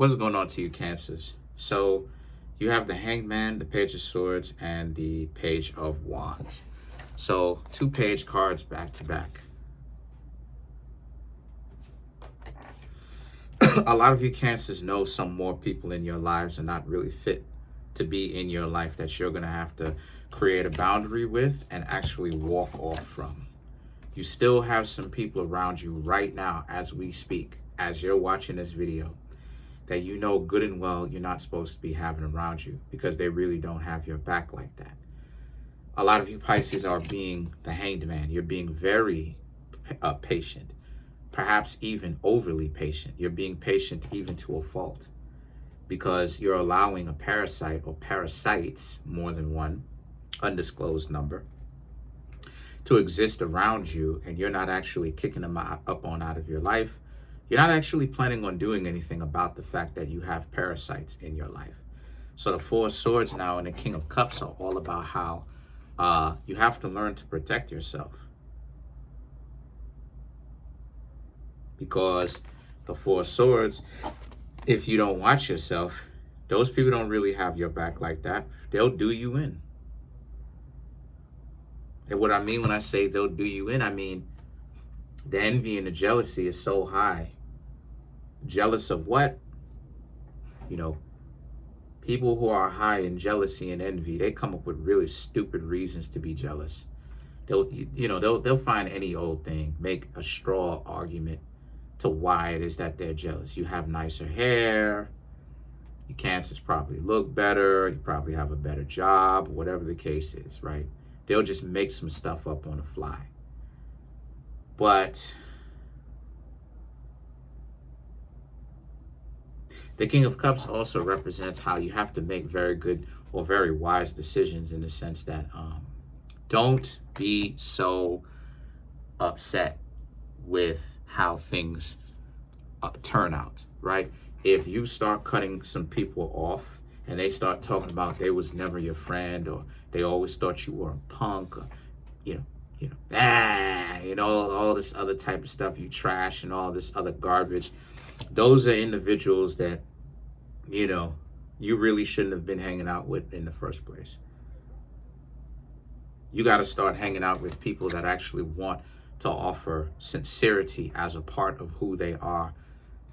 What's going on to you, Cancers? So you have the Hanged Man, the Page of Swords, and the Page of Wands. So 2-page cards back to back. A lot of you Cancers know some more people in your lives are not really fit to be in your life, that you're going to have to create a boundary with and actually walk off from. You still have some people around you right now as we speak, as you're watching this video, that you know good and well you're not supposed to be having around you, because they really don't have your back like that. A lot of you Pisces are being the Hanged Man. You're being very patient, perhaps even overly patient. You're being patient even to a fault, because you're allowing a parasite or parasites, more than one, undisclosed number, to exist around you, and you're not actually kicking them up out of your life. You're not actually planning on doing anything about the fact that you have parasites in your life. So the Four of Swords now and the King of Cups are all about how you have to learn to protect yourself. Because the Four of Swords, if you don't watch yourself, those people don't really have your back like that. They'll do you in. And what I mean when I say they'll do you in, I mean the envy and the jealousy is so high. Jealous of what? You know, people who are high in jealousy and envy, they come up with really stupid reasons to be jealous. They'll find any old thing, make a straw argument to why it is that they're jealous. You have nicer hair, you Cancers probably look better, you probably have a better job, whatever the case is, right? They'll just make some stuff up on the fly. But the King of Cups also represents how you have to make very good or very wise decisions, in the sense that don't be so upset with how things turn out, right? If you start cutting some people off and they start talking about they was never your friend, or they always thought you were a punk, or all this other type of stuff, you trash and all this other garbage, those are individuals that you really shouldn't have been hanging out with in the first place. You got to start hanging out with people that actually want to offer sincerity as a part of who they are,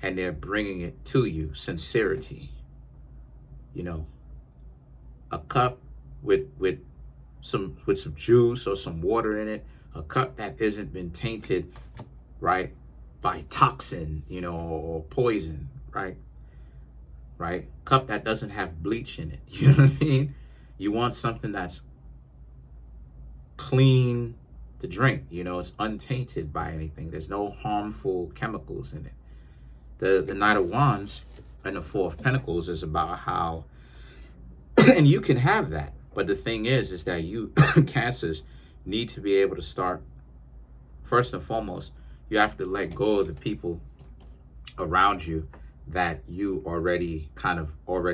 and they're bringing it to you. Sincerity, a cup with some juice or some water in it, a cup that isn't been tainted, right, by toxin, or poison, right? Cup that doesn't have bleach in it. You know what I mean? You want something that's clean to drink. It's untainted by anything. There's no harmful chemicals in it. The Knight of Wands and the Four of Pentacles is about how, and you can have that, but the thing is that you Cancers need to be able to start, first and foremost, you have to let go of the people around you that you already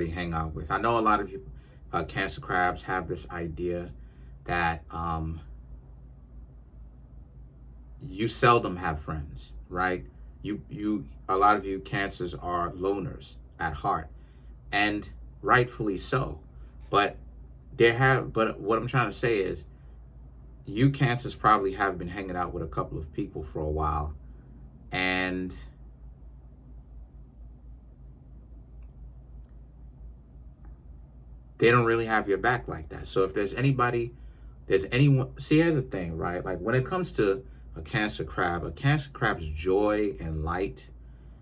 hang out with. I know a lot of you Cancer crabs have this idea that you seldom have friends, right? A lot of you Cancers are loners at heart, and rightfully so. But what I'm trying to say is, you Cancers probably have been hanging out with a couple of people for a while, and they don't really have your back like that. So if there's anyone, see, here's the thing, right? Like, when it comes to a Cancer crab's joy and light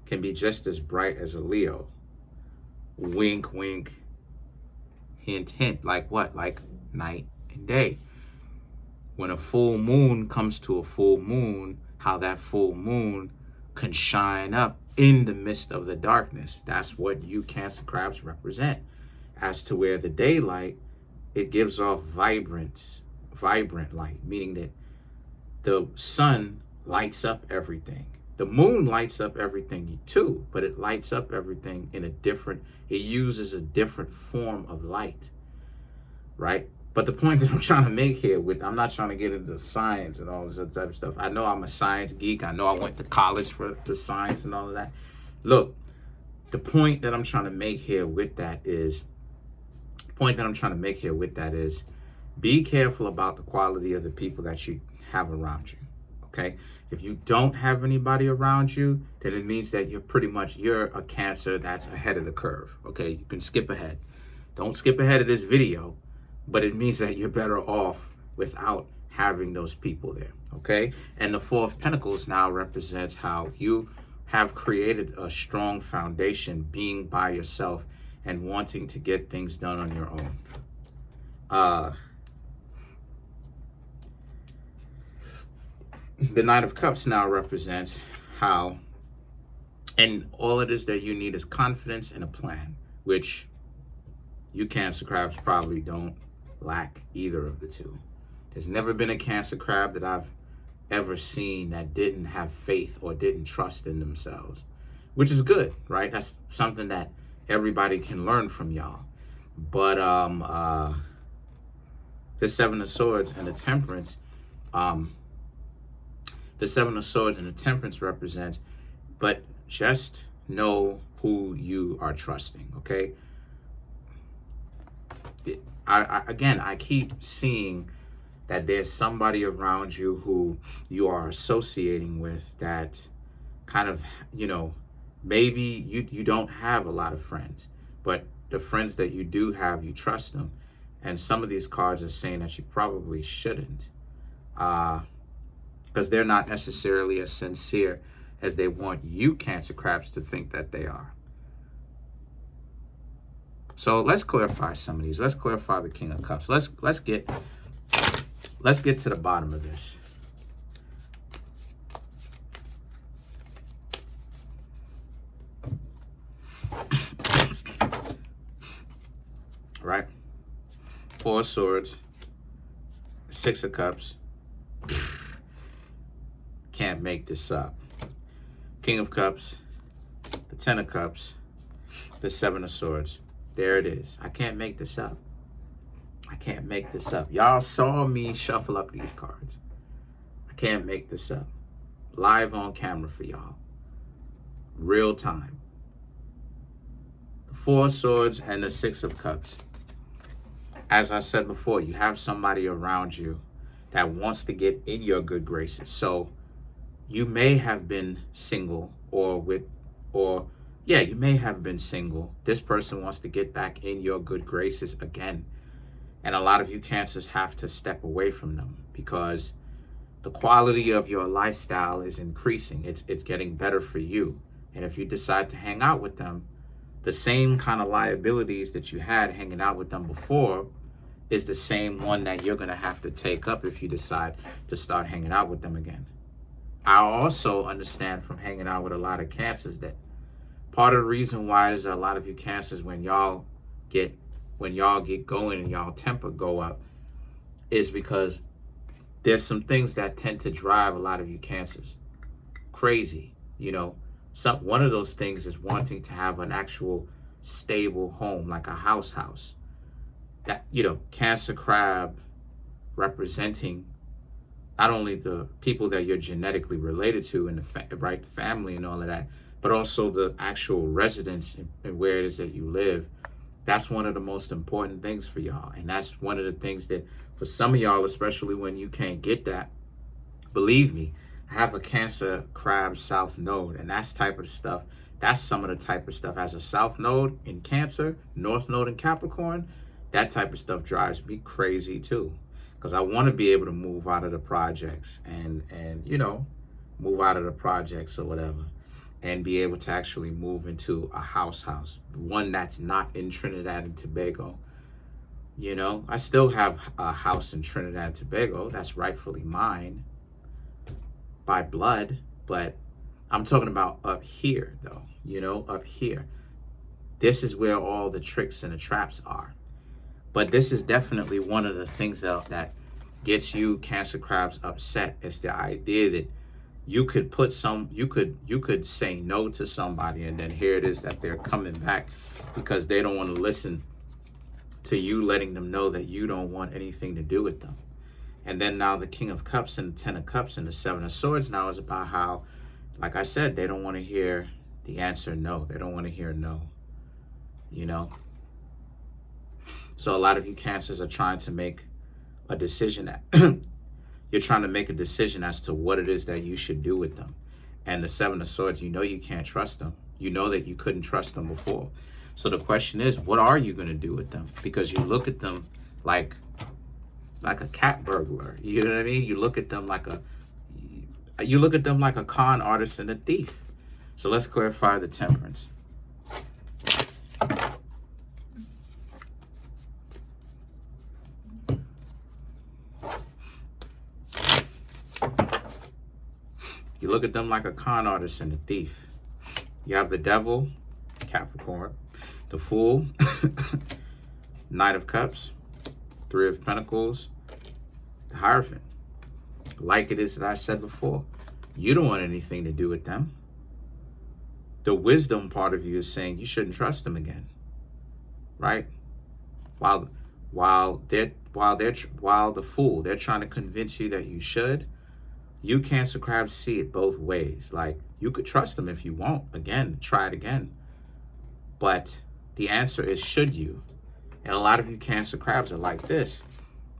can be just as bright as a Leo. Wink, wink, hint, hint. Like what? Like night and day. When a full moon comes to a full moon, how that full moon can shine up in the midst of the darkness. That's what you Cancer crabs represent. As to where the daylight, it gives off vibrant light, meaning that the sun lights up everything. The moon lights up everything too, but it lights up everything in it uses a different form of light, right? But the point that I'm trying to make here I'm not trying to get into science and all this other type of stuff. I know I'm a science geek. I know I went to college for science and all of that. Look, The point that I'm trying to make here with that is, be careful about the quality of the people that you have around you. Okay? If you don't have anybody around you, then it means that you're a Cancer that's ahead of the curve. Okay? You can skip ahead. Don't skip ahead of this video, but it means that you're better off without having those people there. Okay? And the Four of Pentacles now represents how you have created a strong foundation being by yourself and wanting to get things done on your own. The Knight of Cups now represents how, and all it is that you need is confidence and a plan, which you Cancer crabs probably don't lack either of the two. There's never been a Cancer crab that I've ever seen that didn't have faith or didn't trust in themselves, which is good, right? That's something that everybody can learn from y'all. But the Seven of Swords and the Temperance, represents, but just know who you are trusting, okay? I keep seeing that there's somebody around you who you are associating with that kind of, maybe you don't have a lot of friends, but the friends that you do have, you trust them. And some of these cards are saying that you probably shouldn't, because they're not necessarily as sincere as they want you Cancer crabs to think that they are. So let's clarify some of these. Let's clarify the King of Cups. Let's get to the bottom of this. Right? Four of Swords, Six of Cups. Can't make this up. King of Cups, the Ten of Cups, the Seven of Swords. There it is. I can't make this up. I can't make this up. Y'all saw me shuffle up these cards. I can't make this up. Live on camera for y'all. Real time. The Four of Swords and the Six of Cups. As I said before, you have somebody around you that wants to get in your good graces. So you may have been single you may have been single. This person wants to get back in your good graces again. And a lot of you Cancers have to step away from them because the quality of your lifestyle is increasing. It's getting better for you. And if you decide to hang out with them, the same kind of liabilities that you had hanging out with them before is the same one that you're going to have to take up if you decide to start hanging out with them again. I also understand from hanging out with a lot of Cancers that part of the reason why there's a lot of you Cancers when y'all get going and y'all temper go up is because there's some things that tend to drive a lot of you Cancers crazy. One of those things is wanting to have an actual stable home, like a house. That, Cancer crab representing not only the people that you're genetically related to and the right family and all of that, but also the actual residence and where it is that you live. That's one of the most important things for y'all. And that's one of the things that for some of y'all, especially when you can't get that, believe me, I have a Cancer crab South Node, and that's type of stuff. That's some of the type of stuff. As a South Node in Cancer, North Node in Capricorn, that type of stuff drives me crazy too. Because I want to be able to move out of the projects and move out of the projects or whatever, and be able to actually move into a house, one that's not in Trinidad and Tobago. I still have a house in Trinidad and Tobago that's rightfully mine by blood, but I'm talking about up here though, up here. This is where all the tricks and the traps are. But this is definitely one of the things that gets you Cancer crabs upset. It's the idea that you could say no to somebody, and then here it is that they're coming back because they don't want to listen to you letting them know that you don't want anything to do with them. And then now the King of Cups and the Ten of Cups and the Seven of Swords now is about how, like I said, they don't want to hear The answer, no. They don't want to hear no, you know? So a lot of you Cancers are trying to make a decision. You're trying to make a decision as to what it is that you should do with them. And the Seven of Swords, you know you can't trust them. You know that you couldn't trust them before. So the question is, what are you going to do with them? Because you look at them like a cat burglar. You know what I mean? You look at them like a con artist and a thief. So let's clarify the Temperance. You look at them like a con artist and a thief. You have the Devil, Capricorn, the Fool, Knight of Cups, Three of Pentacles, the Hierophant. Like it is that I said before, you don't want anything to do with them. The wisdom part of you is saying you shouldn't trust them again, right? While the Fool, they're trying to convince you that you should. You Cancer crabs see it both ways. Like, you could trust them if you want. Again, try it again. But the answer is, should you? And a lot of you Cancer crabs are like this.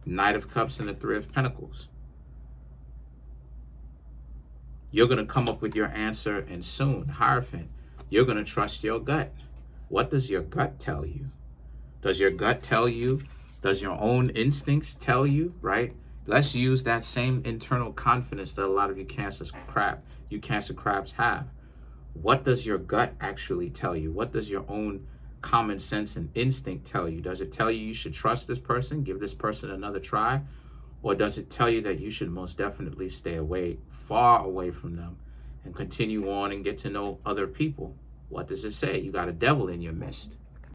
Knight of Cups and the Three of Pentacles. You're going to come up with your answer, and soon, Hierophant, you're going to trust your gut. What does your gut tell you? Does your gut tell you? Does your own instincts tell you, right? Let's use that same internal confidence that a lot of you Cancer crabs have. What does your gut actually tell you? What does your own common sense and instinct tell you? Does it tell you you should trust this person, give this person another try? Or does it tell you that you should most definitely stay away, far away from them, and continue on and get to know other people? What does it say? You got a devil in your midst.